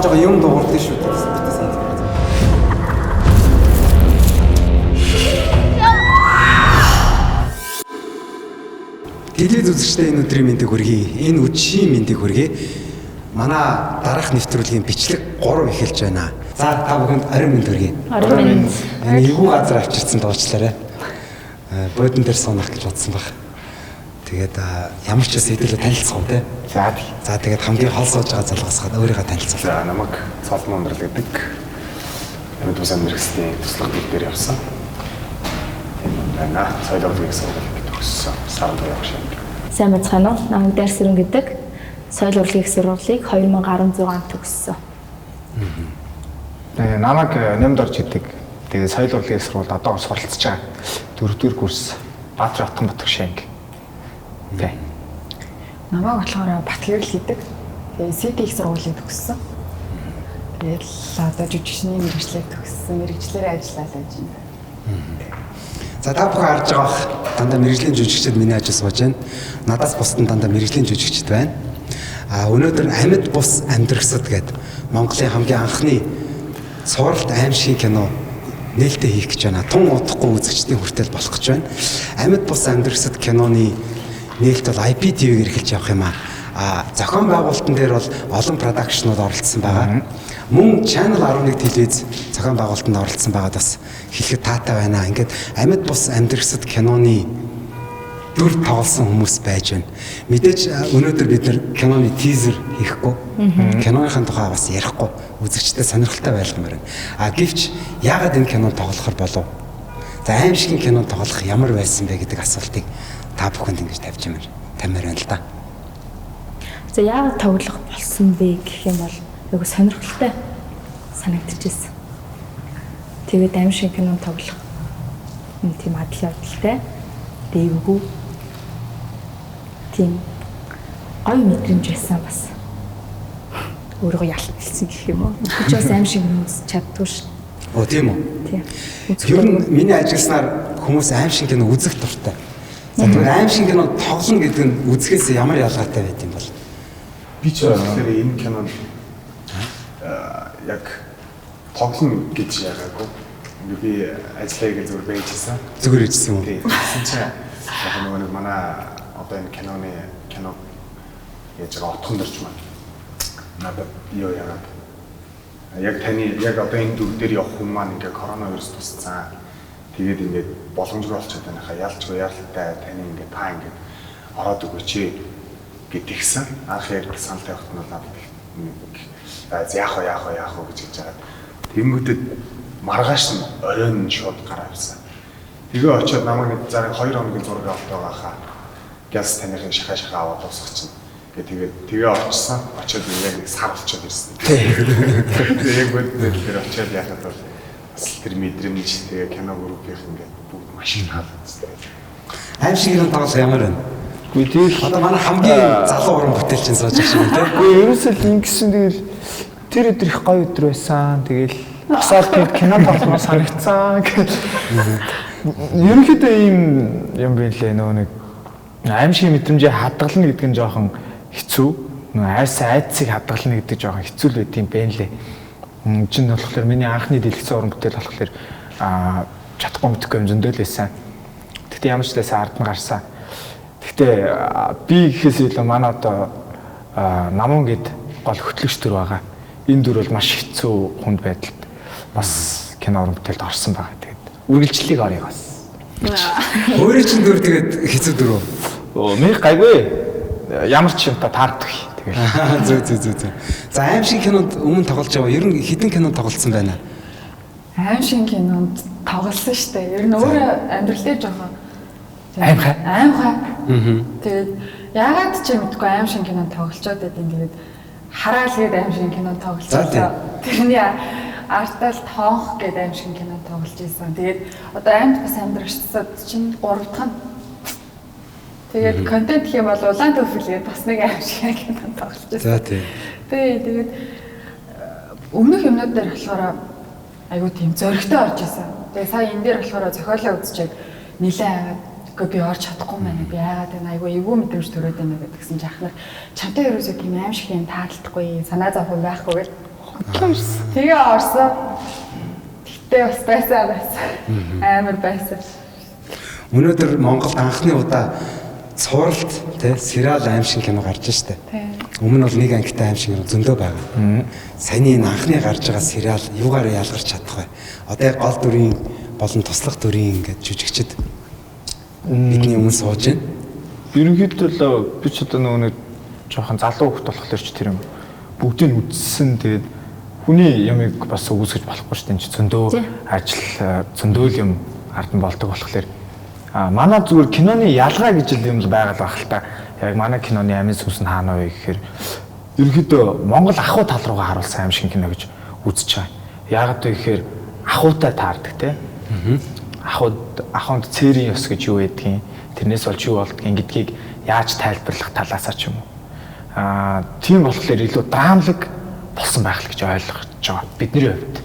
저건 юм дуурдаг шүү дээ. Телевиз үзэгчдээ энэ өдрийн мэндийг хүргэе. Энэ үдшийн мэндийг хүргэе. Манай дараах нэвтрүүлгийн бичлэг 3 эхэлж байна. За та бүхэнд орой мэнд хүргэе. Орой мэнд. Энэ эвгүй газар авчирсан дуучлаарай. Бодон дээр суунах гэж бодсон баг. Тэгээд ямар ч хэсэг хэдүүлээ танилцсан те. За тэгээд хамгийн хол сууж байгаа залгасгаад өөрийгөө танилцуулъя. За намайг Цолмон Ундрал гэдэг. Амьд усан мэргэжлийн туслах бэлэг дээр явсан. Энэ соёл урлагийн сургууль төгссөн. Сард явах шиг. Сайн бацхан уу? Намайг Дайрсэрэн гэдэг. Соёл урлагийн сургуулийг 2016 онд төгссөн. Намайг Нэмд орж идэг. Тэгээд соёл урлагийн сургуульд одоо суралцж байгаа. 4-р курс Баатар Атганбат Шэнг. Тэ. Намайг болохоор Батгэрэл гэдэг. Тэгээд СТ их сургуулийг төгссөн. Тэгээд одоо жүжигчний мэргэжлээ төгссөн. Мэргэжлэрээ ажиллаад байж байна. За та бүхэн харж байгаа бах. Дандаа мэргэжлийн жүжигчид миний ажил сууж байна. Надаас бусдын дандаа мэргэжлийн жүжигчид байна. Өнөөдөр Амьд бус амьдрахсад гэдэг Монголын хамгийн анхны цувралт аимшиг кино нээлттэй хийх гэж байна. Тун удахгүй үзэгчдийн хүртэл болох гэж байна. Амьд бус амьдрахсад киноны нээлт бол IPTV-гээр эхэлж явах юм аа. Зохион байгуулалтан дээр бол олон продакшнууд оролцсон байгаа. Мөн Channel 11 телевиз зохион байгуулалтанд оролцсон байгаад бас хэлэхэд таатай байна. Ингээд Амьд бус амьдрахсад киноны дүр тоглосон хүмүүс байж байна. Мэдээж өнөөдөр бид нэр киноны тизер хийхгүй, киноныхын тухай бас ярихгүй, үзэгчдэд сонирхолтой байлгамаар байна. Гэвч яагаад энэ кинонд тоглохор болов? За аимшигын кинонд тоглох ямар байсан бэ гэдэг асуултыг та бүхэнд ингэж тавьж тамаар байна л да. За яагаад тоглох болсон бэ гэх юм бол айгу сонирхолтой санагдчихсэн. Тэгээд аимшиг кинонд тоглох юм тийм адил явдалтай. Дэвгүй. Тийм гоё мэдрэмж байсан бас. Өөрийгөө ялталсан гэх юм уу? Чи бас аимшиг хүмүүс чаддгүй шүү. Оо тийм үү? Тийм. Ер нь миний ажилласнаар хүмүүс аимшиг кино үзэх дуртай. За тэгвэл аимшиг кино тоглоно гэдэг нь үзэхээс ямар ялгаатай байт юм бол? Би ч болохоор энэ кинонд яг тоглоно гэж яагаагүй. Би ажиллая гэж зүгээр байжсэн. Зүгээр ижсэн юм. Тийм. Яг нэг манай одоо энэ кино яаж байгаа отхон дөрж маань. Надад юу яагаад яг таны яг одоо энэ дүр дээр явах хүн маань ингээ коронавирус тусцсан. Тэгээд ингээд боломжгүй болчиход байна хаа ялчгүй яаралтай таны ингээд та ингээд ороод өгөөч гэд тэгсэн. Анх яг санал тавихт нь надад яах вэ гэж хэлж байгаа. Тэнгүүдэд маргааш нь оройн шууд гараа авсан. Тэгээ очиод намайг нэг зарим 2 хоногийн зураг аваад байгаа хаа. Газ таныхын шахаа аваад дуусгах чинь. Тэгээ очсон. Очиод яг нэг сар болчиход ирсэн. Тэгээ бүгд дээр очиод яхад бол бас тэр мэдрэмж тэгээ кино группийнх ингээд бүгд машин хаалцсан. Аимшиг кино тоглох ямар байна? Үгүй тэгэл Одоо манай хамгийн залуу уран бүтээлчин сууж байгаа юм тийм. үгүй ерөөсөө л ингэсэн тэгэл тэр өдөр их гоё өдөр байсан. Тэгэл асаал кино тоглоно санагдсан. Ерөнхийдөө ийм юм байлээ нөгөө нэг аимшиг мэдрэмжээ хадгална гэдэг нь жоохон хэцүү. Нөгөө айцыг хадгална гэдэг жоохон хэцүү л байт юм байна лээ. Чинь болохоор миний анхны дэлгэцэн уран бүтээл болохоор чадахгүй мэдхгүй юм зөндөл байсан. Тэгтээ ямар ч байсан ард нь гарсан. Тэгтээ би гэхээс илүү манай одоо намун гэд гол хөтлөгч төр байгаа. Энэ дүр бол маш хэцүү хүнд байдалд бас кино уран бүтээлд орсон байгаа. Тэгээд үргэлжлэлийг орё бас. Өөрөө чинь дүр тэгээд хэцүү дүр үү? Оо мэг гайгүй. Ямар ч юм та таардаг. Зөө. За аимшиг кинонд өмнө тоглож байгаа. Ер нь хэдэн кинонд тоглолцсон байна? Аимшиг кинонд тоглосон шүү дээ. Ер нь өөрөө амьдрал дээр жоохон аимхай. Тэгээд яагаад ч юм мэдгүй аимшиг кинонд тоглолцоод байдیں۔ Тэгээд Хараал гээд аимшиг кино тоглолцсон. Тэрний артал тоонх гээд аимшиг кино тоглож байсан. Тэгээд одоо амьд бас амьдрагчдад чинь 3 дахь нь тэгээд контент гэх юм бол улаан төвлөгээд бас нэг аимшиг кино тоглож байсан. За тийм. Тэгээд өмнөх юмнууд дээр болохоор айгуу тийм зөрөгтэй орж исэн. Тэгээ сая энэ дээр болохоор зохиолоо үзчихээд нилээ аваад үгүй би орж чадахгүй маа би яагаад энэ айгуу эвгүй мэдрэмж төрөөд байна гэдгсэн жахнаар чамтай ерөөсөө тийм аимшиг юм таалдахгүй санаа зовхон байхгүй гэл. Тэгээ орсон. Тэгтээ бас байсан. Амар байсан. Өнөөдөр Монголд анхны удаа цувралт тий сериал аимшиг кино гарч штэ. Өмнө бол нэг ангитай аимшиг кино зөндөө байгаа. Саяны энэ анхны гарч байгаа сериал юугаар ялгарч чадах вэ? Одоо яг гол дүрийн болон туслах дүрийн ингээд жүжигчд бидний өмнө сууж байна. Ерөнхийдөө л би ч одоо нэг жоохон залуу хөлт болохоор ч тэр юм бүгдийг үдсэн тэгээд хүний ямыг бас үүсгэж болохгүй шүү дээ. Энд зөндөө ажил зөндөө юм ард нь болдог болохоор манай зүгээр киноны ялгаа гэж юм л байгаад байх л та. Яг манай киноны амин сүнс нь хаана вэ гэхээр ерөнхийдөө Монгол ахуй тал руугаа харуулсан аимшиг кино гэж үзэж байгаа. Яагаад вэ гэхээр ахуйтай таардаг те. Ахуйд цэрийн ёс гэж юу байдгийг тэрнээс болж юу болдгийг гэдгийг яаж тайлбарлах талаасаа ч юм уу. Тийм болохоор илүү драмлаг болсон байх л гэж ойлгож байгаа. Бидний хувьд.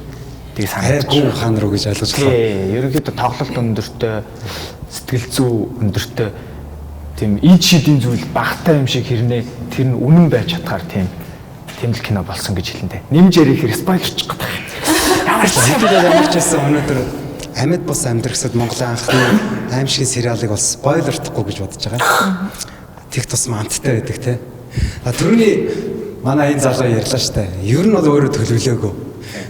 Тэгээ санагдаж гүн хаан руу гэж ойлгож байна. Тий, ерөнхийдөө тоглолт өндөртэй, сэтгэл зүй өндөртэй тийм ид шидийн зүйл багтай юм шиг хэрнээ тэр нь үнэн байж чадхаар тийм л кино болсон гэж хэлэндэ. Нэмж ярихээр спойлерч гэдэг. Ямар ч ямарчсан өнөөдөр амьд бус амьдрагсад Монголын анхны аимшиг сериалыг бол спойлердохгүй гэж бодож байгаа. Тэг тус манттай байдаг те. Түрүүний манай энэ залуу ярьлаа штэ. Ер нь бол өөрөө төлөвлөөгүй.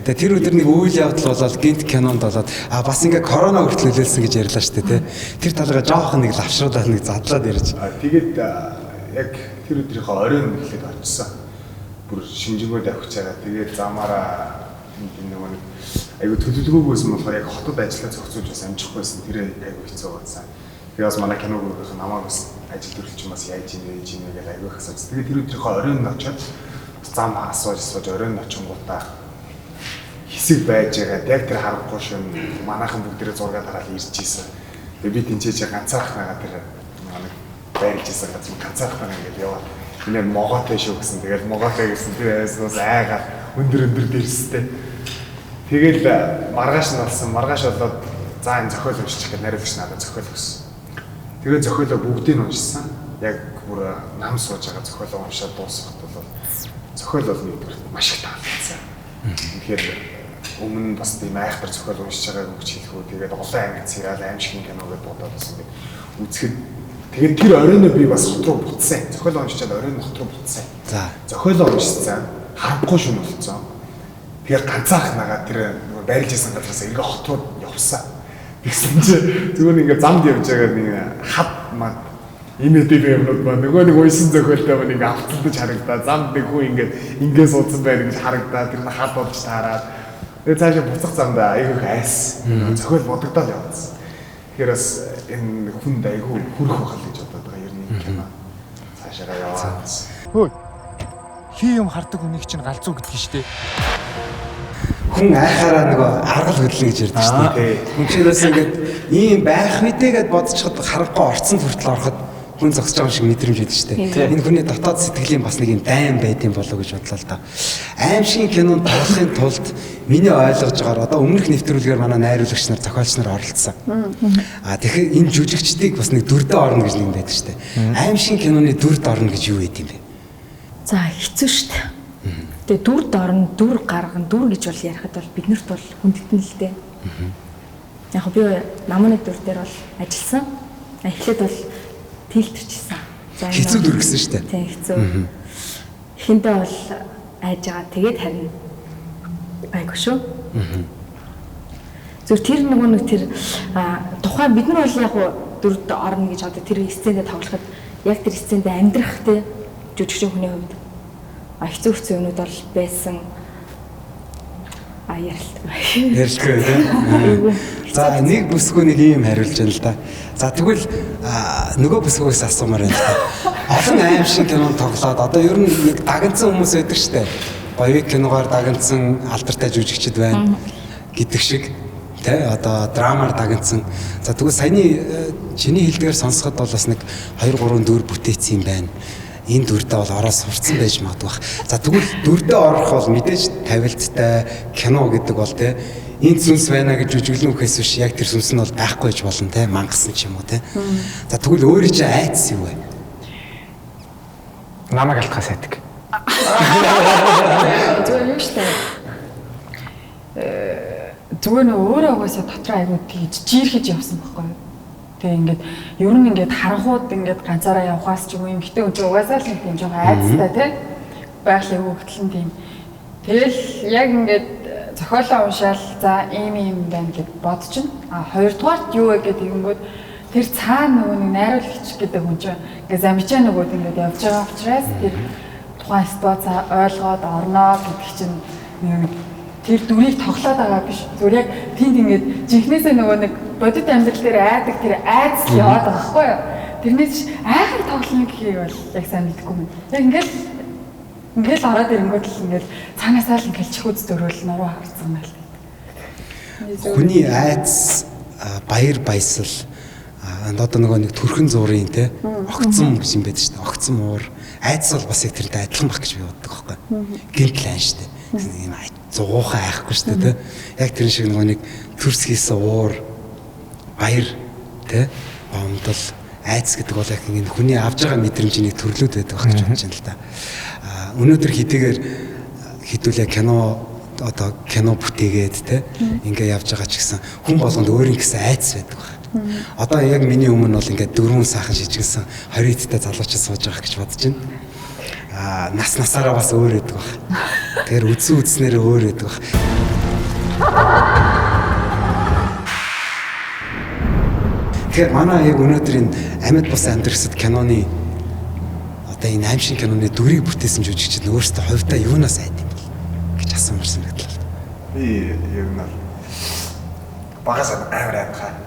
Тэгээ тэр өдөр нэг үйл явдал болоод гинт кинонд болоод бас ингээ корона хүртэл нөлөөлсөн гэж ярьлаа штэ те. Тэр талгаа жоохон нэг лавшруулаад нэг задлаад ярьж. Тэгээд яг тэр өдрийнхөө оройн эхлээд очсон. Бүр шинжэнгөө давхиж байгаа. Тэгээд замаараа энэ нэг айгу төлөвлөгөөгүйсэн болохоор яг хотод ажиллаа зохицуулж бас амжихгүйсэн. Тэр айгу хэцүү болсон. Тэгээд бас манай киногийнх нь намайг бас ажил төрөлч юмас яаж ийн гэж айгу их асууж. Тэгээд тэр өдрийнхөө оройн очоод зам асууж оройн очингуудаа хэсэг байж байгаа. Яг тэр харахгүй шин манайхан бүгдээрээ зураг дараал ирж ийсэн. Тэгээд би тэнцээж ганцаархнаа тэр манай байрлж ийсэн газар ганцаархнаа ингээд яваа. Энэ могоотой шүү гэсэн. Тэгээд могоотой гэсэн тэр айснаас айгаад өндөр дэрстэй. Тэгэл маргааш нь болсон. Маргааш болоод за энэ зохиол уншчих гэж найруулагч надад зохиол өгсөн. Тэгээд зохиолоо бүгдийг уншсан. Яг бүр нам сууж байгаа зохиолоо уншаад дуусгахад бол зохиол бол нэгдүгээр маш их таалагдсан. Тэгэхээр өмнө нь бас тийм айхтар зохиол уншиж байгааг өгч хэлэхүү. Тэгээд олон ангид сериал аимшиг кино гэдээ бодоод бас ингээд үзэхэд тэгээд тэр оройноо би бас хот руу буцсан. Зохиол уншичаад оройн хот руу буцсан. За. Зохиолоо уншсан. Харахгүй шүн болцсон. Тэгээд ганцаархнагаа тэр байрлж исэн газраас ингээ хот руу явсан. Тэгсэн чи зүгээр ингээ замд явж байгаа нэг хад мад имэдэг юмнууд ба нөгөө нэг уйсан зохиолтой ба нэг авталдаж харагдаа. Замд нэг хүн ингээ суудсан байх гэж харагдаа. Тэр нь хад болж таараад тэгээд цаашаа буцах замдаа айгүй айс. Зохиол бодогдоод явсан. Тэгэхээр бас энэ хүнд айгүй хүрэх байх л гэж бодоод байгаа ер нь кино. Цаашаа яваа. Хөөе. Хий юм хардаг хүнийг чинь галзуу гэдгийг штэ. Хүн айхаараа нөгөө аргал хөдлөе гэж ярьдаг шүү дээ. Хүн чинээс ингээд ийм байх мэдээгээд бодчиход харахгүй орцсон хүртэл ороход хүн зогсож байгаа шиг мэдрэмж байдаг шүү дээ. Энэ хүний дотоод сэтгэлийн бас нэг юм дайм байдсан болов гэж бодлоо л да. Аимшигын кинонд тоглохын тулд миний ойлгож байгаагаар одоо өмнөх нэвтрүүлгээр манай найруулагч нар, зохиолч нар оролцсон. Тэгэхээр энэ жүжигчдийг бас нэг дүрдээ орно гэж нэг байдаг шүү дээ. Аимшигын киноны дүрд орно гэж юу байд юм бэ? За хэцүү шүү дээ. Тэгээ дүр дорн, дүр гарган, дүр гэж бол ярихад бол биднэрт бол хүндэтэн л дээ. Яг би намууны дүр дээр бол ажилласан. Эхлээд бол тэлтэрчсэн. Хэцүү дүр гэсэн шүү дээ. Тийм хэцүү. Эхэндээ бол айж байгаа. Тэгээд харин айгүй шүү. Зөв тэр нэг тэр тухайн бид нар бол яг дүрд орно гэж одоо тэр сценэд тоглоход яг тэр сценэд амьдрах те жүжигчин хүний хувьд хэцүү юмнууд бол байсан. Ярилтгүй. Ярилтгүй тийм. За нэг бүсгүй нэг юм хариулж байна л да. За тэгвэл нөгөө бүсгүйгээс асуумаар байна л да. Олон аим шиг кинонд тоглоод одоо ер нь нэг дагнцсан хүмүүс байдаг штэ. Боевик киногоор дагнцсан алдартай жүжигчд байна гэдэг шиг тий одоо драмаар дагнцсан. За тэгвэл саяны чиний хэлдгээр сонсоход бол бас нэг 2 3 4 бүтээсэн юм байна. Энэ дүрдээ бол ороод сурцсан байж магадгүй бах. За тэгвэл дүрдээ орох бол мэдээж тавилттай кино гэдэг бол тий энэ сүнс байна гэж жүжиглэнхээс биш яг тэр сүнс нь бол байхгүй ч болно тий мангасан ч юм уу тий. За тэгвэл өөрөө чи айц юу вэ? Намайг алтхаас айдаг. Зүгээр юм штэ. Зүгээр нөө өөрөө угаасаа дотор айгуу тийж жирэхэж явсан байхгүй юу? Тэгээ ингээд ер нь ингээд харанхууд ингээд ганцаараа явхаас ч юм уу юм гэтээ өчиг угаасаа л тийм жоохон айцтай тий байгалийн хөвгтлэн тийм. Тэгэл яг ингээд зохиолоо уншаал за ийм байна гэд бодчихно. Хоёрдугаарт юу вэ гэдэг юмгууд тэр цаана нөгөө нэг найруулагч гэдэг хүн чинь ингээд замчаа нөгөөд ингээд явж байгаа учраас тэр тухайн ситуацаа ойлгоод орноо гэдэг чинь нэг тэр дүрийг тоглоод байгаа биш. Зүгээр яг тэнд ингээд жинхнээсээ нөгөө нэг бодит амьдрал дээр айдаг тэр айц л яваад байгаа байхгүй юу? Тэрнээс айхаар тоглоно гэхийг бол яг сайн мэдэхгүй юм. Яг ингээл ороод ирэнгүүт л ингээл цаанаасаа л ингээл чих үз дөрөөл нуруу харцсан байл. Хүний айц баяр баясал одоо нөгөө нэг төрхөн зургийн те огцсон юм байдаг шүү дээ. Огцсон уур айц бол бас яг тэрнтэй адилхан байх гэж би боддог байхгүй. Гинтлэн шүү дээ. Нэг юм зугуухан айхгүй шүү дээ те. Яг тэр шиг нөгөө нэг төрсгийсэн уур баяр те гомдол айц гэдэг бол яг ингэ хүний авж байгаа мэдрэмжийн төрлүүд байдаг байх гэж бодож байна л да. Өнөөдөр хэдийгээр хэдүүлээ кино одоо кино бүтээгээд те ингээ явж байгаа ч гэсэн хүн болгонд өөрийн гэсэн айц байдаг байх. Одоо яг миний өмнө бол ингээд 4 саахан шижигсэн 20 идтэй залуучууд сууж байгаа гэж бодож байна. Нас насаараа бас өөр байдаг байх. Тэгэхээр үдсэн үдснээрээ өөр байдаг байх. Тэгэхээр манай яг өнөөдөр энэ амьд бус амьдрахсад киноны одоо энэ аим шиг киноны дүрийг бүтээсэн жүжигчид өөрсдөө хувьдаа юунаас айд юм бол гэж асуумар санагдлаа. Би яг нь багаас амар хаа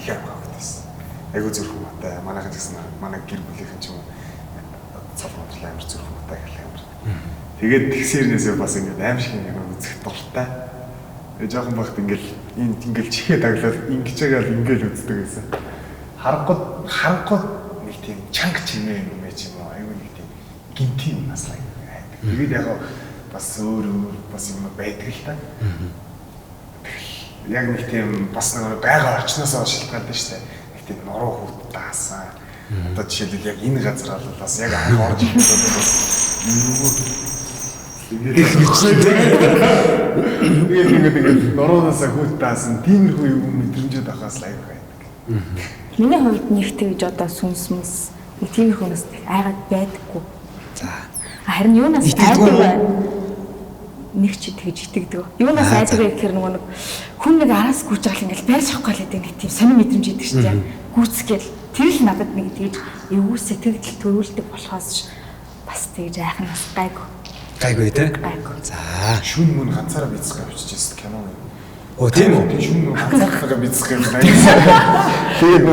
их амар хавтайсан. Айгу зүрх юмтай. Манайхан гэсэн манай гэр бүлийнхэн ч юм уу цалмуудлаа амар зүрх юмтай гэх юм. Тэгээд тэгсэрнээсээ бас ингээд аим шиг юм үзэх дуртай. Тэгээ жоохон багт ингээл энд ингээл чихээ таглаад ингэж байгаа л ингээл үздэг гэсэн. Харахгүй нэг тийм чанга чимээ юм байж юм уу? Айгу нэг тийм гинти юм наслаа гэдэг. Тэгээд яг бас өөр бас юм байдаг л та. Яг нэг тийм бас нэг байга орчноосоо шалтгаалдаг шүү дээ. Нэг тийм нуруу хүүт даасан. Одоо жишээлбэл яг энэ газар бол бас яг анх орж ирэхэд бас ингээд нуруунаасаа хүүт даасан тиймэрхүү юм мэдрэмжүүд ахаас л аяг байдаг. Миний хувьд нэг тэгж одоо сүнс нэг тиймэрхүүнээс айгаад байдаггүй. За. Харин юунаас айдаг байна? Нэг ч тэгж итгэдэг. Юунаас айдаг вэ гэхээр нөгөө нэг хүн нэг араас гүйж байгаа ингээл байрч авахгүй л гэдэг нэг тийм сонир мэдрэмж идэг шүү дээ. Гүйцгээл тэр л надад нэг тэгж эвгүй сэтгэл төрүүлдэг болохоос бас тэгж айхнаас гайгүй те. За. Шүн мөн ганцаараа бицэх авчиж ирсэн кино юм. Оо тийм үү? Шүн мөн ганцаараа бицэх юм байна. Тэгээд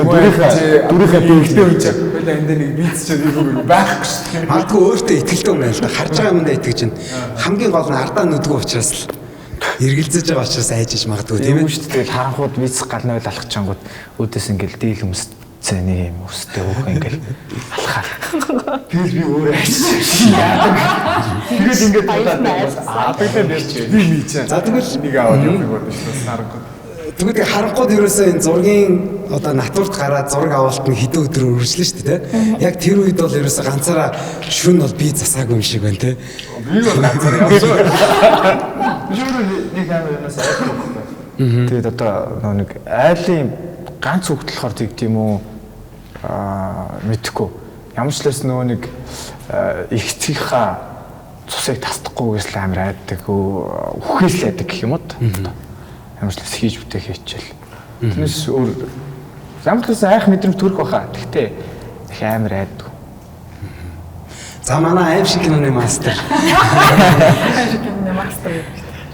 дүрийнхээ дэгтэй үуч. Байлаа энэ нэг бицчихэд юм байхгүй шүү дээ. Магадгүй өөртөө итгэлтэй юм байна л да. Харж байгаа юмдаа итгэж байна. Хамгийн гол нь ардаа нүдгүй учраас л эргэлзэж байгаа учраас айжиж магадгүй тийм ээ. Шүү дээ. Тэгэл харанхууд бицэх галнаа л алхаж чангууд өөдөөс ингээл дийл өмсцээ нэг юм өстэй өөх ингээл алхаа. Тэгэл би өөрөө айчих. Тэгээд ингээд би мийчээ. За тэгвэл нэг аваад явах гэдэг шүү харахгүй. Тэгвэл харанхууд ерөөсөө энэ зургийн одоо натурт гараад зураг авалт нь хэдэн өдөр үргэлжлэн шүү дээ тийм. Яг тэр үед бол ерөөсөө ганцаараа шүн бол би засаагүй юм шиг байна тийм. Би бол ганцаараа явсан. Нэг амирнаас айхгүй. Тэгээд одоо нэг айлын ганц хөвгтлөхөр тийм үү мэдхгүй. Ямар ч лээс нөгөө нэг ихцгийнхаа цусыг тасдахгүйгээс л амир айдаг, үхээс л айдаг гэх юм уу? Ямар ч лээс хийж бүтээх хичээл. Тэрнээс өөр ямар ч лээс айх мэдрэмж төрөх баха. Гэхдээ их амир айдаг. За манай аим шиг киноны мастер. Аим шиг киноны мастер.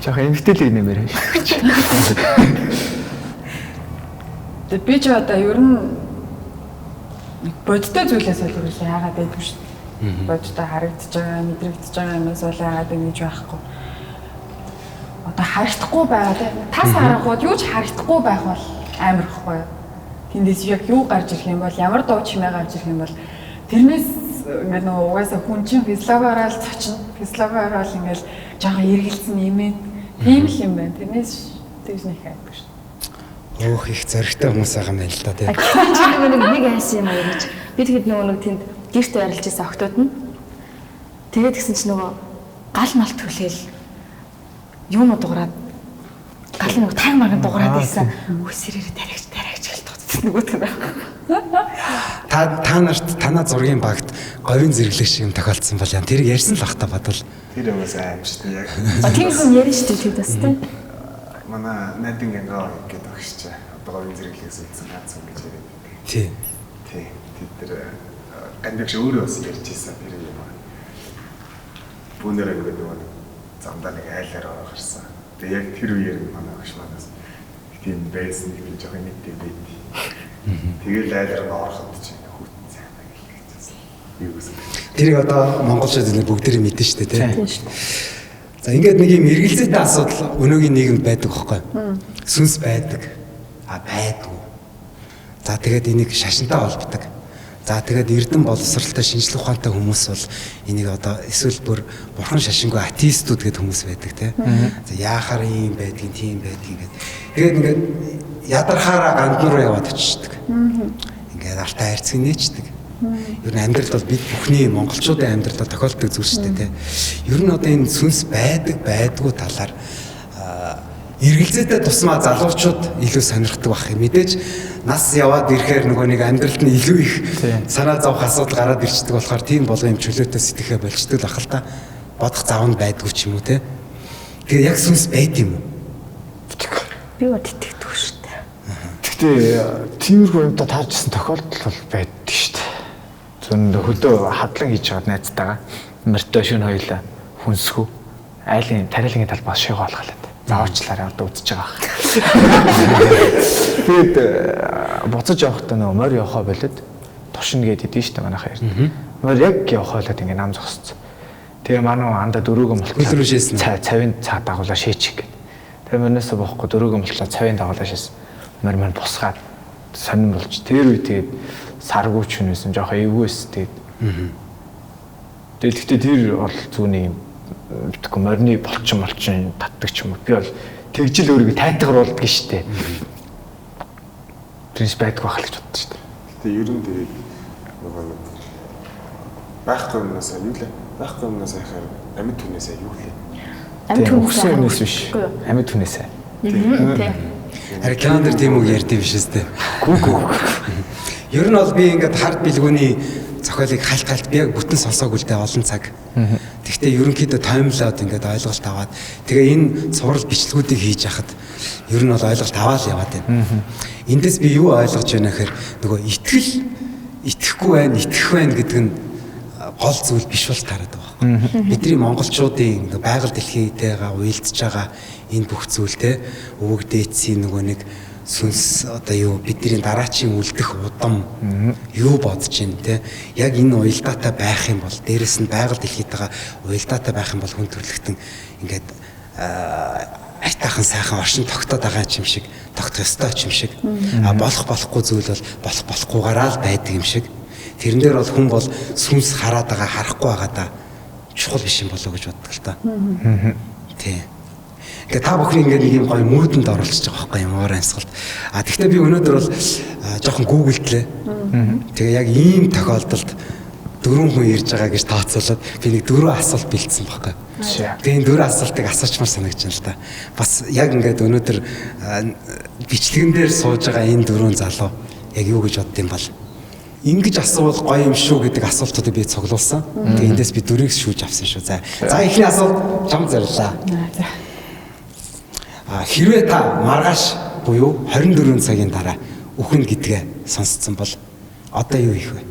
Жохоо эмгтэл нэмэр. Тэгээд би ч одоо ер нь бодтой зүйлээс бол ерөөсөө яагаад байдгүй шүү дээ. Бодтой харагдаж байгаа, мэдрэгдэж байгаа юмээс бол яагаад ингэж байхгүй. Одоо харагдахгүй байгаа тийм тас харангууд юу ч харагдахгүй байх бол амар ихгүй юу. Тэндээс яг юу гарч ирэх юм бол ямар дуу чимээ гарч ирэх юм бол тэрнээс ингээд нөгөө угаасаа хүн чинь физиологиороо л цочно. Физиологиороо л ингээд жоохон эргэлзэн нэмээд тийм л юм байна. Тэрнээс тэгж нэг хайхгүй шүү. Өөх их зөрөгтэй хүмүүс байгаа юм байна л да тийм. Чи нэг айс юм аа гэж. Би тэгэд нөгөө тэнд гэрт байрлаж байсан октод нь. Тэгээд гисэн чи нөгөө гал мал түлээл юунууд дуурайд гал нэг таг марган дуурайд байсан. Үсрээрээ таригч хэлдэг нөгөөт нь байна. Та нарт танаа зургийн багт говийн зэрэглэг шиг юм тохиолдсон бол яа тэрийг ярьсан л бах та бодвол. Тэр юмээс аим шүү дээ яг. Тийм хүн ярина шүү дээ бас тийм. Манай найдын гэнгаа гэдэг багш чи одоо говийн зэрэглээс үлдсэн гац юм гэж яриад байдаг. Тий. Тэр гандагш өөрөө бас ярьж ирсэн тэр юм. Бүнээр ингээд нөгөө замдаа нэг айлаар гарсан. Тэгээ яг тэр үеэр манай багш манаас тийм байсан нэг жоохон мэдээ байд. Тэгэл айлаар ороход чинь хүүтэн цаана гэлээжсэн. Юу гэсэн. Тэрийг одоо монголчууд бүгдээрээ мэдэн шүү дээ тийм. За ингээд нэг юм эргэлзээтэй асуудал өнөөгийн нийгэмд байдаг байхгүй. Сүнс байдаг. Байдгүй. За тэгээд энийг шашинтай холбодог. За тэгээд эрдэн боловсралтай шинжлэх ухаантай хүмүүс бол энийг одоо эсвэл бүр бурхан шашингүй атеистууд гэдэг хүмүүс байдаг тийм. За яахаар ийм байдгийг тийм байдгийг гэдэг. Тэгээд ингээд ядархаараа ганднуу руу яваад очдог. Ингээд алтай хайрцаг нээчдэг. Ер нь амьдралд бол бид бүхний монголчуудын амьдралд тохиолддог зүйл шүү дээ тийм. Ер нь одоо энэ сүнс байдгүй талаар эргэлзээтэй тусмаа залуучууд илүү сонирхдаг байх юм. Мэдээж нас яваад ирэхээр нөгөө нэг амьдралд нь илүү их санаа зовх асуудал гараад ирчдэг болохоор тийм болгоо юм чөлөөтэй сэтгэхэ болчдөг л ах л та. Бодох зав нь байдгүй ч юм уу те. Тэгээ яг сүнс байд юм уу? Би бод итгэдэг шүү дээ. Гэхдээ тиймэрхүү юмтай таарчсан тохиолдол бол байдаг шүү дээ. Зөвхөн хөдөө хадлан хийж байгаад найзтайгаа мөртөө шөнө хоёлаа хүнсгүү айлын тарилгын талбаас шийгөө алгалаад. Заавчлаараа одоо үдчихэж байгаа. Тэгээд буцаж явахдаа нөгөө морь явахаа болоод тушин гээд идэв шүү дээ манайхаа ярьд. Морь яг явахаа болоод ингээ нам зогссон. Тэгээ манай анда дөрөөгөө мултлаа. Цавын цаа дагуулаа шээчих гээд. Тэгээ мөрнөөсөө боохгүй дөрөөгөө мултлаа цавын дагуулаа шээс. Морь маань бусгаад сонирн болж тэр үе тэгээд саргууч хүнээсэн жоохон эвгүйс тэгээд. Тэгээд гэхдээ тэр бол зүүний юм битгүй морины болчин татдаг ч юм уу. Би бол тэгжил өөрийгөө тайтгаруулдаг штеп. Тэрс байдгүй байх л гэж боддоо штеп. Гэтэ ер нь тэгээд нөгөө байхгүй юмнаас юу лээ? Байхгүй юмнаас яхаар амьд түнээсээ юу лээ? Амьд түнээс биш. Амьд түнээсээ. Тийм. Ари календар тийм үг ярьд юм биш үстэй. Гүү. Ер нь бол би ингээд хард билгүүний зохиолыг хальт би яг бүтэн сонсоогүй л дээ олон цаг. Гэхдээ ерөнхийдөө таймлаад ингээд ойлголт аваад тэгээ энэ цуврал бичлэгүүдийг хийж яхад ер нь бол ойлголт аваад яваад байна. Эндээс би юу ойлгож байна гэхээр нөгөө итгэхгүй байна, итгэх байна гэдэг нь гол зүйл биш бол тараад байгаа. Бидний монголчуудын байгаль дэлхийтэйгээ уялдж байгаа энэ бүх зүйл те өвөг дээдсийн нөгөө нэг сүнс одоо юу бидний дараачийн үлдэх удам юу бодож байна те яг энэ уялдаатай байх юм бол дээрэс нь байгаль дэлхийтэйгээ уялдаатай байх юм бол хүн төрлөختөн ингээд айтаахан сайхан оршин тогтоод байгаа юм шиг тогтох ёстой юм шиг болох болохгүй зүйл бол болохгүйгаараа л байдаг юм шиг тэрэн дээр бол хүн бол сүнс хараад байгаа харахгүй байгаа да чухал биш юм болоо гэж боддог л та. Тийм. Тэгээ та бүхний ингээд нэг юм гоё муудэнд оруулчихж байгаа байхгүй юм уур амьсгалд. Тэгвэл би өнөөдөр бол жоохон гуглдлээ. Тэгээ яг ийм тохиолдолд 4 хүн ирж байгаа гэж тооцоолоод би нэг 4 асуулт бэлдсэн байхгүй. Тэгээ энэ 4 асуултыг асуучмаар санагдаж байна л да. Бас яг ингээд өнөөдөр бичлэгэн дээр сууж байгаа энэ 4 залуу яг юу гэж бодд юм бол ингэж асуувал гоё юм шүү гэдэг асуултуудыг би цуглуулсан. Тэгээ эндээс би 4-ийг шүүж авсан шүү. За эхний асуулт чам зориуллаа. Хэрвээ та маргааш буюу 24 цагийн дараа үхэн гэдгээ сонсцсон бол одоо юу хийх вэ?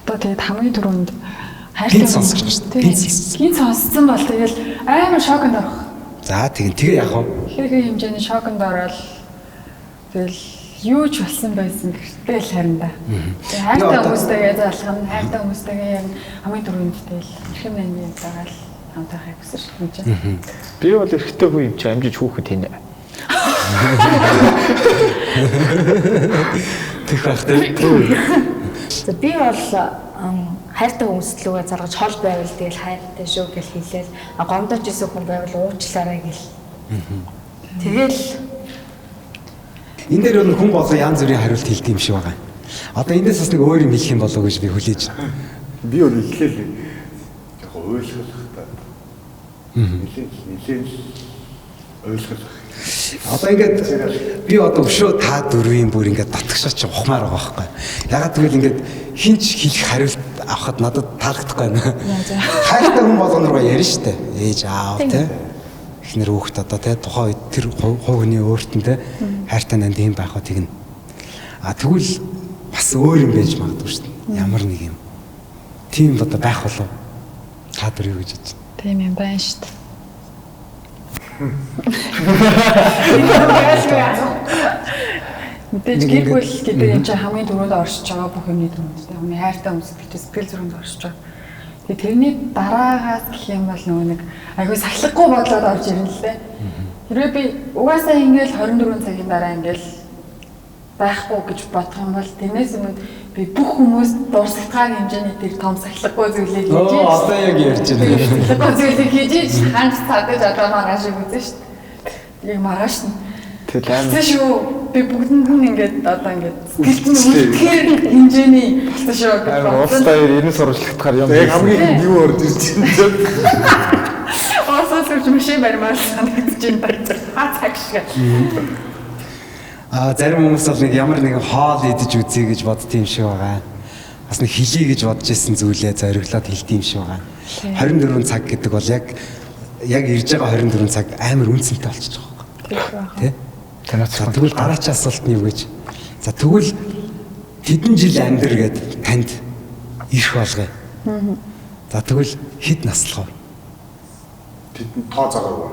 Одоо тэгээд хамгийн түрүүнд Гинт сонсож байгаа шүү дээ. Гинт сонссон бол тэгэл амар шоконд орох. За тэгээ яг хав. Хэрэг хэмжээний шоконд ороод тэгэл юу ч болсон байсан гэртэл харин да. Хайртай хүмүүстэйгээ залхах нь хайртай хүмүүстэйгээ яг хамгийн түрүүнд тэгэл эрхэм найны юм дагаал хамтаахыг хүсэж байна. Би бол эрэгтэй хүн юм чи амжиж хүүхэд хийнэ. Тэг байх тийм. За би бол хайртай хүмүүст лүгээ заргаж хол байвал тэгэл хайртай шүү гэж хэлээл гомдож исэн хүн байвал уучлаарай гэл. Тэгэл энэ дээр хүн болоо янз бүрийн хариулт хэлдэг юм шиг байгаа. Одоо эндээс бас нэг өөр юм хэлэх юм болоо гэж би хүлээж байна. Би бол хэллээ л яг ойлгох та. Нилээн ойлгох. Одоо ингээд би одоо өшөө та дөрвийн бүр ингээд татгшаач ухмаар байгаа байхгүй. Ягаад гэвэл ингээд хинч хэлэх хариулт авахд надад таалагдахгүй байна. Хайртай хүн болгоноор ярина штэ. Ээж аав те. Эхнэр хүүхэд одоо те тухайн үед тэр хувийн өөртөө те хайртай нанд юм байх уу тэгнэ. Тэгвэл бас өөр юм байж магадгүй штэ. Ямар нэг юм. Тийм одоо байх болов. Та дөрөв гэж бодсон. Тийм юм байна шүү дээ. Мэдээж гэр бүл гэдэг юм чинь хамгийн түрүүнд оршиж байгаа бүх юмны түрүүнд тийм хамгийн хайртай хүмүүс гэдэг сэтгэл зүрэнд оршиж байгаа. Тэгээ тэрний дараагаас гэх юм бол нөгөө нэг айгүй сахилахгүй бодлоод орж ирнэ л дээ. Хэрвээ би угаасаа ингээл 24 цагийн дараа ингээл байхгүй гэж бодох юм бол тэрнээс өмнө би бүх хүмүүс дурсагтайг хэмжээний тэр том сахилахгүй зүйлийг хийж байна. Одоо яг ярьж байна. Сахилахгүй зүйлийг хийж ханц цадаж одоо маргааш үзэн шүү дээ. Яг маргааш нь. Тэгэл аим. Тэ шүү би бүгдэнд нь ингээд одоо ингээд сэтгэлд нь хэмжээний болсон шүү гэж Улс бодсон. даяар 90 сурвалжлагдахаар юм. Яг хамгийн юу орж ирж байна. Осоо сууж машин барьмаар санагдаж байна. Хаа цаг шиг. Зарим хүмүүс бол нэг ямар нэгэн хоол идэж үзье гэж бодд юм шиг байгаа. Бас нэг хэлий гэж бодож исэн зүйлээ зориглоод хэлдэг юм шиг байгаа. 24 цаг гэдэг бол яг ирж байгаа 24 цаг амар үнцэнтэй болчихж байгаа байхгүй. Тэ? Тэгвэл дараагийн асуулт нь юу гэж? За тэгвэл тэдэн жил амьдр гэд танд ирэх болгоё. За тэгвэл хэд наслах вэ? Тэдэн тоо заагаагүй.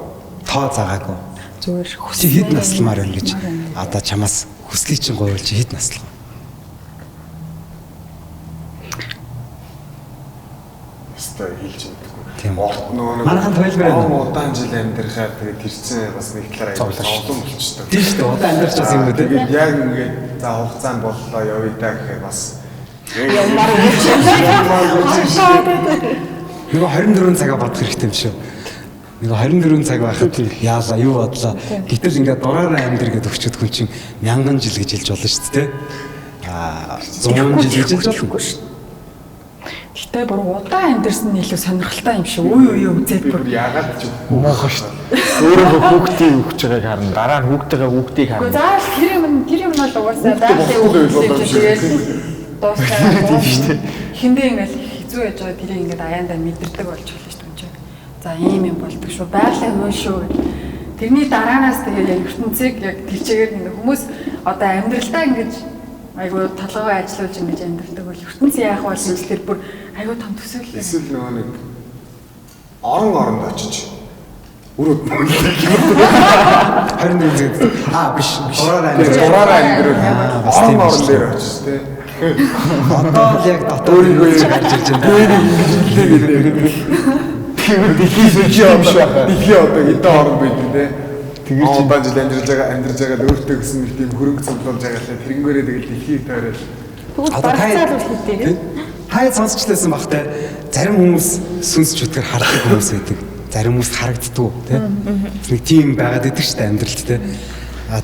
Тоо заагаагүй. Зүгээр Чи хэд насламаар байна гэж одоо чамаас хүслийг чинь гоёвол чи хэд наслах вэ? Өстой хэлж мэдгүй. Тийм. Орт нөгөө Манайхан тойлбор байна. удаан жил амьдрахаар тэгээд тэрцэн бас нэг талаар аягүй зовлон болчихдог. Тийм шүү дээ. Удаан амьдарч бас юм үү? Тэгээд яг ингээд за хугацаанд боллоо явъя даа гэхээр бас Нөгөө 24 цагаа бодох хэрэгтэй юм шүү. Нөгөө 24 цаг байхад яалаа юу бодлоо. Гэтэл ингээд дураараа амьдр гэдэг өчөд хүн чинь 1000 жил гэж хэлж болно шүү дээ. 100 жил гэж хэлж болно шүү. Гэтэ бүр удаан амьдэрсэн нь илүү сонирхолтой юм шиг үе үзээд бүр яагаад ч Муухай шүү дээ. Өөрөө хүүхдийг өгч байгааг харна. Дараа нь хүүхдийг Гэхдээ харна. заавал тэр юм бол угаасаа даалгын үйлчлэл тэгээд дуусаад хиндээ ингээл хэцүү яж байгаа тэрийг ингээд аяандаа мэдэрдэг болж байна шүү дээ. За ийм юм болдог шүү. Байгалаа хөө шүү. Тэрний дараанаас тэгээд яг ертөнцийг яг тийчээгээр ингээд хүмүүс одоо амьдралдаа ингээд айгуу толгой ажиллуулж ингэж амьддаг бол ертөнц яах вэ гэж тэр бүр айгуу том төсөөлөл. эсвэл нөгөө нэг оронд очиж өрөөд 24 цаг. Биш. дураараа амьдрал бас тийм орон шүү. дээр очиж тий. Одоо л яг дотоод Өөрийгөө гарч ирж байна. Тийм дэлхий одоо эдэн орон байд тий. Тэгээд чи бааж амьдарч байгаа л өөртөө гэсэн нэг тийм хөрөнгө цуглуулж байгаа л тэрнгээрээ тэгэл дэлхий тойрол Одоо та сонсчлээсэн багтай зарим хүмүүс сүнс чөтгөр хардаг хүмүүс байдаг. Зарим хүмүүс харагддаг тий. Нэг тийм байгаад идэг шүү дээ амьдралд тий.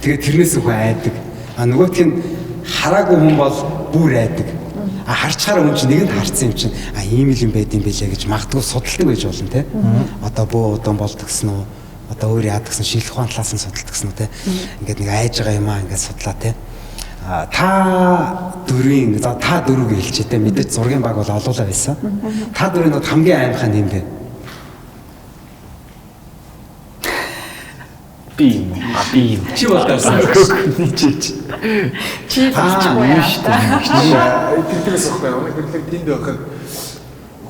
Тэгээд тэрнээс үгүй айдаг. Нөгөөх нь хараагүй хүн бол бүр айдаг. Харчаар хүн чинь нэгэнд харцсан юм чинь ийм л юм байд юм байлаа гэж магадгүй судалдаг байж болно тий. Одоо бөө удаан болдог гэсэн үү? Одоо өөр яадаг гэсэн шинжлэх ухааны талаас нь судалдаг гэсэн үү тий. Ингээд нэг айж байгаа юм аа ингээд судлаа тий. Та дөрвийн за та дөрөв гэж хэлчихэ тэ мэдээж зургийн баг бол олуулаа байсан. Та дөрвийн хамгийн аимхан юм бэ? Би юм. Чи болдоорсон. Чи болчихгүй яа. тэрдээс өгөхгүй нэг хөрлөг тэнд байхад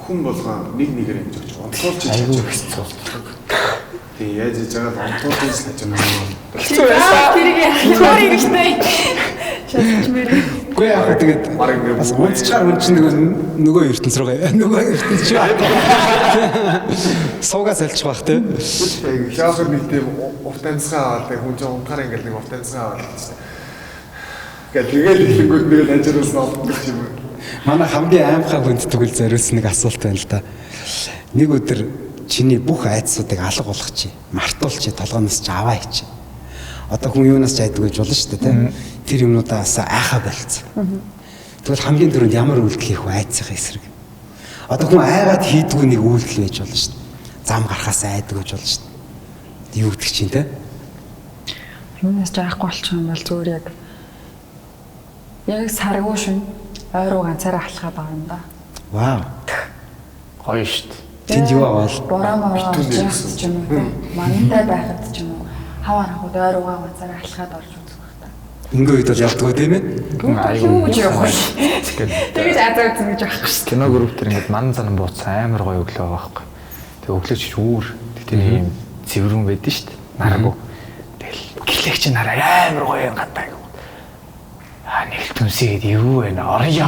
хүн болгоо нэг нэгээр ингэж өгч онцлуулж айгүй хийж хэцүү. Тэгээ яаж хийж байгаад онцлуулж хийж байгаа юм. тэрийг ямар хэрэгтэй. Шатчмэр. Үгүй яах тэгээд Баг ингэ бас унцчаар хүн чинь нөгөө ертөнц рүү нөгөө ертөнц чи суугаас олчих бах те. Хяахэр нэг тийм уфтанцгаа аваад хүн чинь унтахаар ингээл нэг уфтанцгаа аваад гэсэн. Тэгээд хэлэнгүүд нэг ажираас нь олдсон гэж юм. Манай хамгийн аимхай хүнд тэгвэл зориулсан нэг асуулт байна л да. Нэг өдөр чиний бүх айдсуудыг алга болгочих. Мартуулчих, толгоноос ч аваа хийчих. Одоо хүн юунаас ч айдаг гэж болно шүү дээ, тийм. Тэр юмнуудаас айхаа болцсон. Тэгвэл хамгийн түрүүнд ямар үйлдэл хийх вэ айдсынхаа эсрэг. Одоо хүн айгаад хийдгүү нэг үйлдэл байж болно шүү дээ. Зам гарахаас айдаг гэж болно шүү дээ. Юу гэдэг чинь те? Юунаас ч айхгүй болчих юм бол зүгээр яг саргуу шин ойруу ганцаараа алхаад байгаа юм да. Вау. Гоё шүү дээ. Тэнд юу аваад Бороо мороо ч юм уу те. Мантай байхад ч юм уу хавар хавд ойруугаа ганцаараа алхаад орж үзэх байх та. ингээ үед бол явдгаа тийм ээ? Юу ч явахгүй. Тэгээд Тэгэж азаа үзэн гэж байхгүй шүү. кино групп төр ингээд манан занан бууцсан амар гоё өглөө байгаа байхгүй. Тэгээ өглөө чи үүр тэр юм цэврэн байдэн шүү дээ. Наргуу. Тэгэл гэлэг чи нараа амар гоё юм гадаа гэх. Нэг түнсгээд юу вэ? Орё.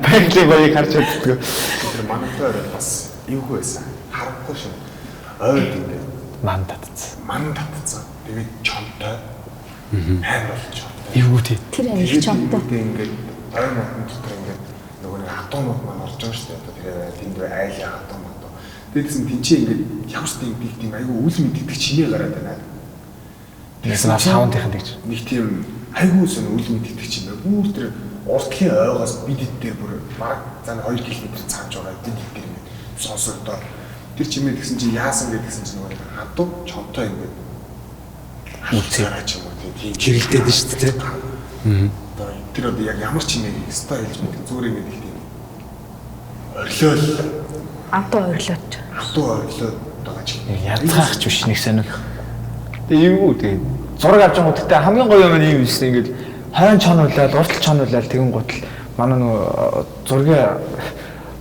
Бэглээ гоё харж чаддаг. Тэр манайтай бас эвгүй байсан. Харахгүй шин. Ойд ингэ Ман татцсан. ман татцсан. Тэгээд чонтой. Амар болж чонтой. Эвгүй тий. Тэр амиг чамтай. Ингээд ой модон дотор ингээд нөгөө нэг хатуунууд маань орж байгаа шүү дээ. Одоо тэгээд тэнд айлаа хатуун мод. Тэгсэн тэнцээ ингээд ямар ч тийм айгүй үл мэддэг чинээ гараад байна. Тэгээс наа саундынхан тэгж. Нэг тийм айгүй сон үл мэддэг чинь бүр тэр уртлын ойгоос бид дээр бүр баг зан 2 км цааж байгаа бид дээр ингээд сонсогдоо. Тэр чимээ гэсэн чинь яасан гэдгсэн чинь нөгөө хатуу чонтой ингээд үлцээраа ч юм уу тийм Чирэлдээд нь шүү дээ. Тэр одоо яг ямар чимээ стайл хэлж мэдээ зүгээр ингээд их тийм орлол Антуу ойрлооч. хатуу орлол байгаа ч юм. Янзгаач биш нэг сонир. Тэгээ юу тэгээ зураг авч байгаа гэдэгт хамгийн гоё юм нь юм шүү дээ. Ингээд хойн чонуулаад, уртл чонуулаад тэгэн гутал манай нөгөө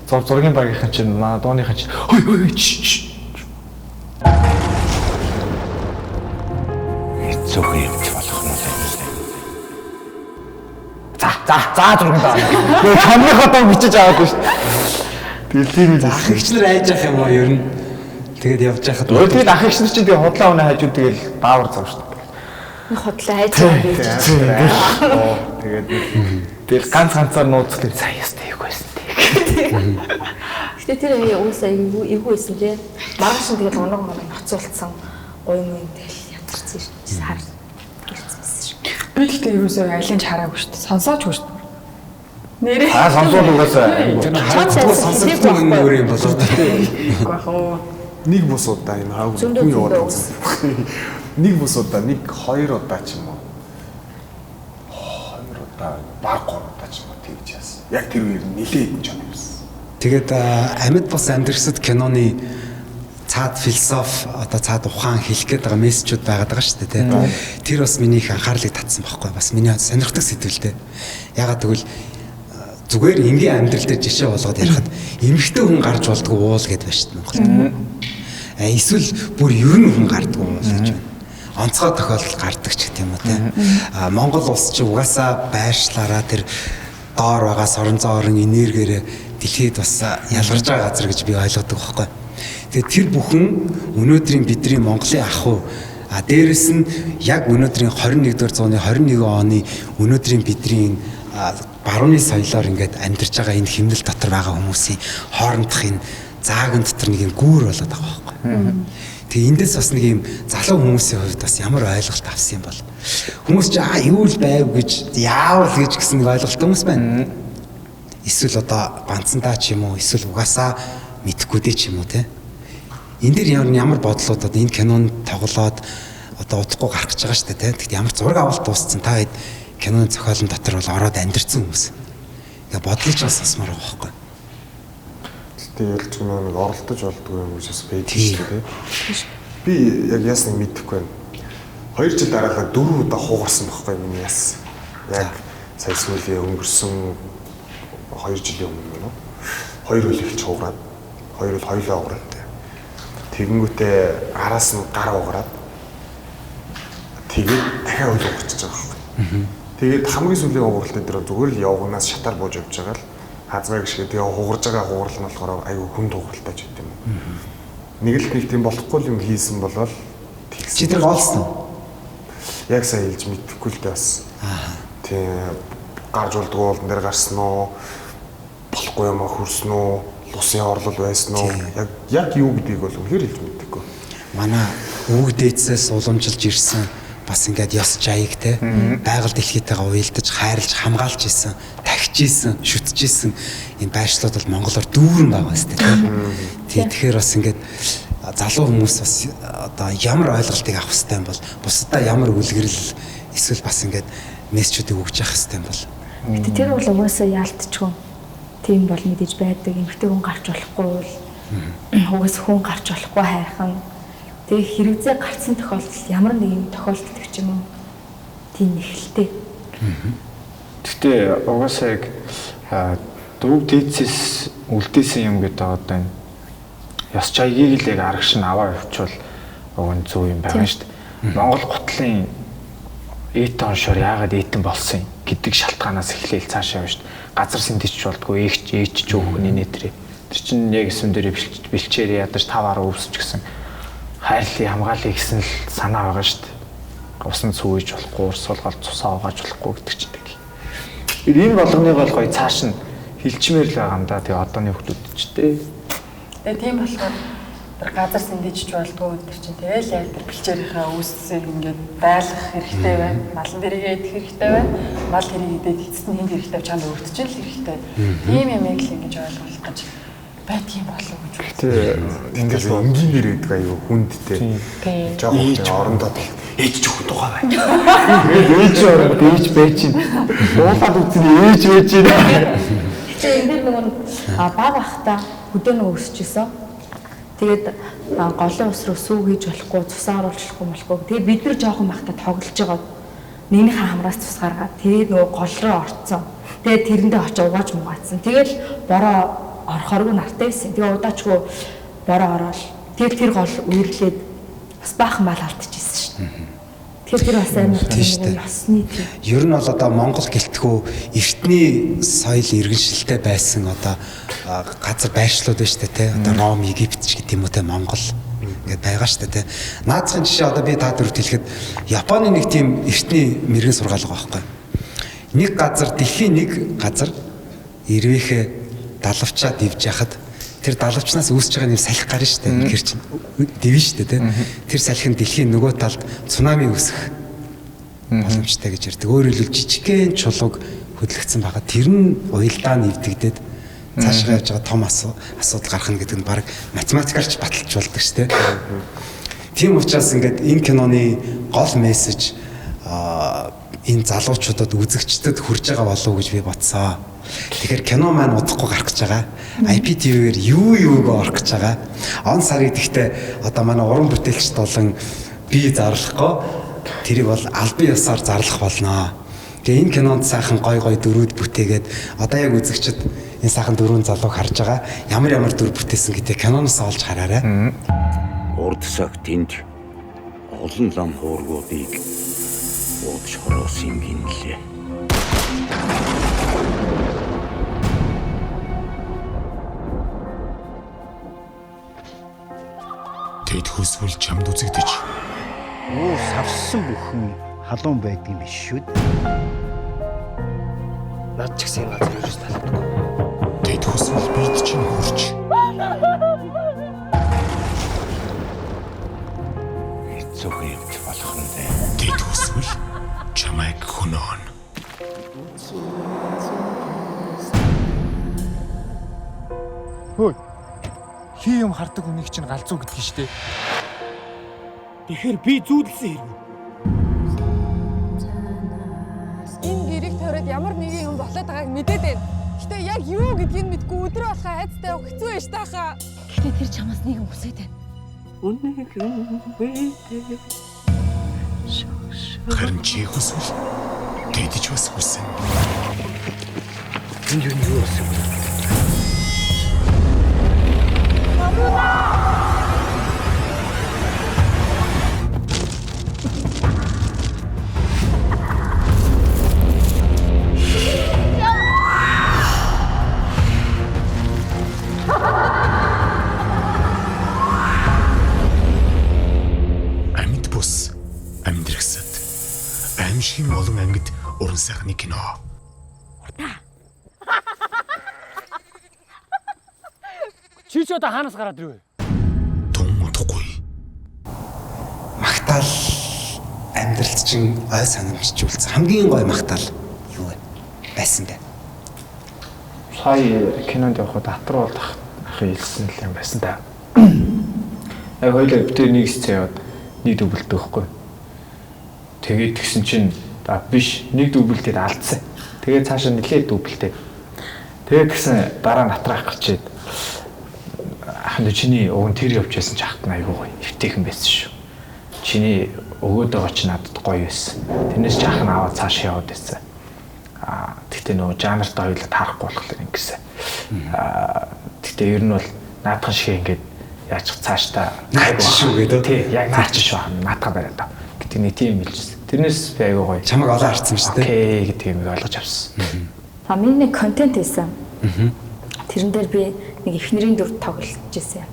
зургийн багийнхан чинь манай дууныхан чинь хой Хэцүү юмч болох нь л. За зургийн даа. Нөгөө чонныхоо доо бичиж аваад байна шүү дээ. Тэгэл тийм л Ах ихч нар айж явах юм уу ер нь? Тэгээд явж байхад тэгээд ах ихч нар чинь тэгээ худлаа унаа хажууд тэгэл даавар зав шүү дээ. Нэг хотлоо хайж байгаа гэж. Тэгээд Тэгэл ганцаар нууцлаа сая ястай юу байсан тэг. Гэтэ тэр уусаа эвгүй байсан тий. Маргааш нь тэгээд унаг ноцуулсан гоё юм тэгэл ядарсан шүү. Сар гэрцсэн шүү. Би гэхдээ ерөөсөө айлынч хараагүй шүү дээ. Сонсоочгүй шүү дээ. Нэрээ. Сонсоод угаасаа хатуу сонсогдсон юм өөр юм болоо тий. Гохоо. нэг бус удаа энэ хаа Зөндөө хүн яваад зөндөө байсан. Нэг бус удаа, нэг хоёр удаа ч юм уу. Хоёр удаа, баг гурав удаа ч юм уу тэгж яасан. Яг тэр үеэр нилээд ч юм байсан. Тэгээд амьд бус амьдрсад киноны цаад философи одоо цаад ухаан хэлэх гээд байгаа мессежүүд байгаад байгаа шүү дээ тий. Тэр бас миний их анхаарлыг татсан байхгүй бас миний сонирхдаг сэтгэлтэй. Ягаад гэвэл зүгээр энгийн амьдрал дээр жишээ болгоод ярихад эмэгтэй хүн гарч болдгоо уул гэдээ байна шүү дээ Монголд. Эсвэл бүр ер нь хүн гардггүй уул гэж байна. Онцгой тохиолдол гардаг ч гэдэм үү тий. Монгол улс чи угаасаа байршлаараа тэр доор байгаа сорон зоорын энергиэрээ дэлхийд бас ялгарч байгаа газар гэж би ойлгодог байхгүй. Тэгээд тэр бүхэн өнөөдрийн бидний Монголын ахуй дээрэс нь яг өнөөдрийн 21-р зууны 21 оны өнөөдрийн бидний барууны соёлоор ингээд амьдарч байгаа энэ хэмнэл дотор байгаа хүмүүсийн хоорондох энэ заагийн дотор нэг юм гүүр болоод байгаа байхгүй. Тэгээ эндээс бас нэг юм залуу хүмүүсийн хувьд бас ямар ойлголт авсан юм бол хүмүүс чи юу л байв гэж яавал гэж гэсэн нэг ойлголт хүмүүс байна. Эсвэл одоо ганцандаа ч юм уу эсвэл угаасаа мэдхгүй дээ ч юм уу те. Энд дээр ямар бодлууд одоо энэ кинонд тоглоод одоо удахгүй гарах гэж байгаа шүү дээ те. Тэгэхдээ ямар зураг авалт дууссан та хэд киноны зохиолын дотор бол ороод амьдэрсэн хүмүүс. Тэгээ бодлож бас сонсмоор байгаа байхгүй. Гэтэ ялч нэг оролдож болдгоо юм гэж бас байдаг шүү дээ. Би яг яасныг мэдэхгүй байна. 2 жил дараалал 4 удаа хуугарсан байхгүй миний яасан. Яг сая сүүлийн өнгөрсөн 2 жилийн өмнө нөө. 2 үл их чуугаад 2 үл хоёлоо уграад. Тэгэнгүүтээ араас нь гар уграад тэгээд дахиад үл угрчихж байгаа байхгүй. Тэгээд хамгийн сүүлийн угралт дээр зүгээр л явгнаас шатаар бууж явж байгаа л хазмаг шиг тэгээ хугарж байгаа хугарлал нь болохоор айгүй хүнд хугарлаж байт юм. Нэг л нэг тийм болохгүй юм хийсэн болол Чи тэр гоолсон. Яг сайн хэлж мэдэхгүй л дээ бас. Тийм гарч болдгоо болон дээр гарсан уу? Болохгүй юм хөрсөн үү? Лусын орлол байсан уу? Яг юу гэдгийг бол үнэхээр хэлж мэдэхгүй. Манай өвөг дээдсээс уламжилж ирсэн бас ингээд ёс жаяг те байгаль дэлхийтэйгээ уялдаж хайрлаж хамгаалж исэн, тахиж исэн, шүтж исэн энэ байршлууд бол монголоор дүүрэн байгаа сте те. Тэгэхээр бас ингээд залуу хүмүүс бас одоо ямар ойлголтыг авах хэрэгтэй юм бол бусдаа ямар үлгэрэл эсвэл бас ингээд мессежүүдийг өгч явах хэрэгтэй юм бол. Гэтэ тэр бол угаасаа яалтчгүй. Тийм бол мэдээж байдаг. Эмэгтэй хүн гарч болохгүй бол угаасаа хүн гарч болохгүй хайрхан. Тэгээ хэрэгцээ гарцсан тохиолдолд ямар нэгэн тохиолддог ч юм уу. Тийм ихэлтэй. Гэхдээ угаасаа яг дүүг дээдсээс үлдээсэн юм гэдэг одоо энэ ёс жаягийг л яг арагш нь аваа явуучвал уг нь зөв юм байгаа шүү дээ. Монгол гутлын эт оншоор яагаад этэн болсон гэдэг шалтгаанаас эхлээл цаашаа явна шүү дээ. Газар сэнтэж болдгоо ээч ч өөхөн нэтэр. Тэр чинь яг эсвэн дээр бэлчээр ядаж 5-10 өвсөж гисэн хайрлын хамгаалыг гэсэн л санаа байгаа шүү дээ. Усан цүүж болохгүй, урсгалгал цусаа угааж болохгүй гэдэг ч гэдэг. Энэ болгоныг бол гоё цааш нь хилчмээр л байгаа юм да. Тэгээ одооны хүмүүс ч дээ. Тэгээ тийм болохоор тэр газар сэндэж болдгоо тэр чинь тэгэл яг тэр бэлчээрийнхээ үүсцийг ингээд байлгах хэрэгтэй байна. Малан дээрээ идэх хэрэгтэй байна. Мал тэрийг идээд эцэст нь хин хэрэгтэй чамд өртөж л хэрэгтэй. Тийм юм яг л ингэж ойлгох гэж байдгийн болов гэж үү. Ингээд энгийн нэр гэдэг аюу хүндтэй. Жохон орондоо ээж жоохон тухай байна. Ээж ороо ээж байж чинь. Уулаад үзэн ээж байж чинь. Тэгээ энэ нэг баг ахта хөдөөнөө өсчихсэн. Тэгээд голын ус руу сүү хийж болохгүй, цусаа оруулж болохгүй. Тэгээд бид нар жоохон бахта тоглож байгаа. Нэгнийхээ хамраас цус гаргаад тэгээд нөгөө гол руу орцсон. Тэгээд тэрэндээ очиж угааж муугаацсан. Тэгэл бороо орохоргүй нартай байсан. Тэгээ удаачгүй бороо ороод тэгээд тэр гол үерлээд бас баахан мал алдчихсан шүү дээ. Тэгэхээр тэр бас амар ёсны тийм. Ер нь бол одоо Монгол гэлтгүү эртний соёл иргэншилтэй байсан одоо газар байршлууд байна шүү дээ те. Одоо Ром, Египт ч гэдэг юм уу те Монгол ингээд байгаа шүү дээ те. Наадахын жишээ одоо би та дөрөвт хэлэхэд Японы нэг тийм эртний мэрэгэн сургаал байгаа байхгүй. Нэг газар дэлхийн нэг газар ирвэхэ далавчаа дивж яхад тэр далавчнаас үүсэж байгаа нэг салхи гарна шүү дээ. Тэр чинь дэвэн шүү дээ те. Тэр салхин дэлхийн нөгөө талд цунами үүсэх боломжтой гэж ярьдаг. Өөрөөр хэлбэл жижигхэн чулууг хөдлөгдсөн байгаа. Тэр нь уялдаа нэвдэгдээд цаашгаа явж байгаа том асуудал гарах нь гэдэг нь баг математикаарч баталж болдог шүү дээ. Тийм учраас ингээд энэ киноны гол мессеж энэ залуучуудад үзэгчдэд хүрж байгаа болов уу гэж би бодсоо. Тэгэхээр кино маань удахгүй гарах гэж байгаа. IPTV-гээр юуг орох гэж байгаа. Он сарыг гэхдээ одоо манай уран бүтээлчд болон би зарлахгүй тэрийг бол албан ёсоор зарлах болно. Тэгээ энэ кинонд сайхан гой дөрүүд бүтээгээд одоо яг үзэгчд энэ сайхан дөрвөн залууг харж байгаа. Ямар дөрв бүтээсэн гэдэг киноноос олж хараарай. Урд цаг тэнд олон лам хуургуудыг уудж хороосон юм гинлээ. Тэд хөсвөл чамд үзэгдэж. Оо савсан бүхэн халуун байдгийн биш шүү. Над ч гэсэн газар юус талдаггүй. Тэд хөсвөл бид чинь хурч. Хэцүү явж болох нь дээ. Тэд хөсвөл чамайг хөнөөн. Хөөе. Хий юм хардаг үнийг чинь галзуу гэдгийг штэ. Тэгэхээр би зүүдэлсэн хэрэг. Энэ гэрийг тавиад ямар нэгэн юм болоод байгааг мэдээд байна. Гэтэ яг юу гэдгийг мэдгүй өдрөө болохоо хайцтай явах хэцүү байж таахаа. Гэтэ тэр чамаас нэг юм хүсэж байна. Харин чи хөсвөл тэдэж бас хүсэн. Энэ юу вэ? шинэ олон ангид уран сайхны кино. Чи ч одоо хаанаас гараад ирвэ? Тун удахгүй. Магтаал амьдралд чинь ой санамжуулсан хамгийн гоё магтаал юу вэ? Байсан бэ? Сая кинонд явахад татар бол ахын хэлсэн л юм байсан та. Яг хоёлаа битээ нэг сцен яваад нэг дублтэй байхгүй. Тэгээд тэгсэн чинь биш нэг дублтэд алдсан. Тэгээд цаашаа нэлээд дублтэй. Тэгээд тэгсэн дараа нь натраах гэчээд ахын чиний уг нь тэр явж байсан ч ахт нь айгүй гоё. Эвтэйхэн байсан шүү. Чиний өгөөд байгаа ч надад гоё байсан. Тэрнээс ч ах нь аваад цаашаа яваад байсан. Тэгтээ нөгөө жанртай хоёулаа таарахгүй болохоор ингэсэн. Тэгтээ ер нь бол наадхан шиг ингээд яаж ч цаашдаа Наач шүү гэдэг. Тий, яг наач шүү. Наадхан бариад таа. Гэтэ нэг тийм хэлжсэн. Тэрнээс би айгүй гоё. Чамайг олоо харсан шүү дээ. Окей гэдгийг ойлгож авсан. А миний нэг контент байсан. Тэрэн дээр би нэг эхнэрийн дүр тоглож ирсэн.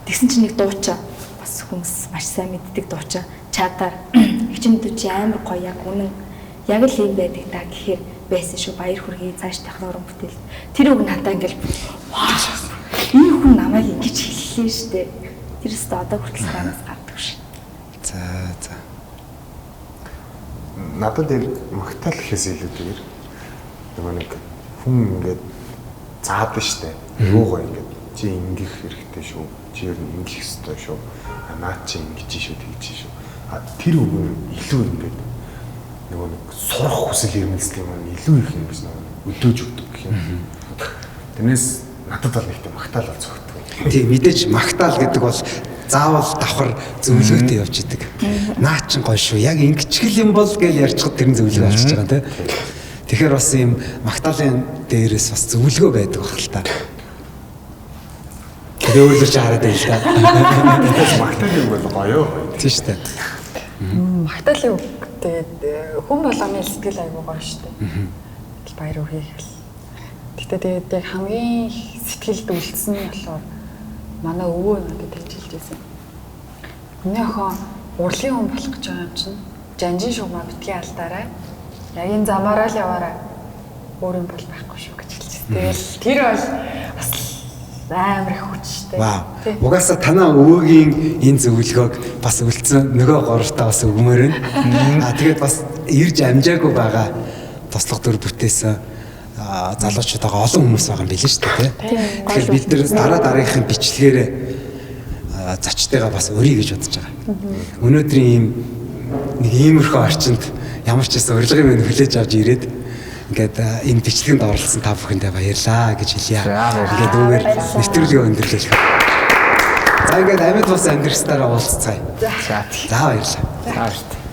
Тэгсэн чинь нэг дуучаа бас хүмүүс маш сайн мэддэг дуучаа чатаар хичнээн дүү амар гоё яг үнэн яг л юм байдаг та гэхээр байсан шүү. Баяр хүргэе цааш технологи бүтээл. Тэр үг надаа ингээл энэ хүн намайг ингэж хэллээ штэ. Тэрээс одоо хүртэл танаас гардаг ш. За. Надад энэ магтаал гэхээс илүүтэйгээр нөгөө нэг хүн ингээд заадаг штэ. Юугаа ингээд чи ингэх хэрэгтэй шүү. Чи ер нь ингэх ёстой шүү. Наад чи ингэж шүү тэгж шүү. Тэр үг нь илүү ингээд нөгөө нэг сурах хүсэл эрмэлзлийн маань илүү их юм биш нөгөө өдөөж өгдөг гэх юм. Тэрнээс надад бол нэг тийм магтаал бол зөгтөг. Тийм мэдээж магтаал гэдэг бол заавал давхар зөвлөгөөтэй явж идэг. Наа чин гоё шүү. Яг ингэчгэл юм бол гэж ярьчихад тэр нь зөвлөгөө авчиж байгаа тийм. Тэгэхээр бас ийм магтаалын дээрээс бас зөвлөгөө байдаг баг л та. Тэр өөрөөр ч хараад байл та. Магтаал юм бол гоё. Тийм шүү дээ. Магтаалын үг тэгээд хүн болгоны сэтгэл аягүй гоё шүү дээ. Баяр хүргэе гэл. Гэтэ тэгээд яг хамгийн сэтгэлд үлдсэн нь болохоор манай өвөө надад тэгж хэлж байсан. Миний охин урлагийн хүн болох гэж байгаа юм чинь жанжин шугамаа битгий алдаарай. Яг энэ замаараа л яваарай. Өөр юм бол байхгүй шүү гэж хэлчихсэн. Тэгэл тэр бол бас амар их хүчтэй. Вау. Угаасаа танаа өвөөгийн энэ зөвлөгөөг бас үлдсэн нөгөө горовтаа бас өгмөр байна. Тэгээд бас ирж амжаагүй байгаа туслах төр бүтээсэн залуучуудаа олон хүмүүс байгаа юм билээ шүү дээ. Тэгэхээр бид нар дараагийнхын бичлэгээр зочдойгоо бас өрий гэж бодож байгаа. Өнөөдрийн ийм нэг иймэрхүү орчинд ямар ч гэсэн урилгын минь хүлээж авч ирээд ингээд энэ бичлэгэнд оролцсон та бүхэндээ баярлаа гэж хэлье. Ингээд үүгээр нэвтрүүлгээ өндөрлөж. За ингээд амьд бус амьдрахтаараа уулзцаая. За баярлалаа. За шүү дээ.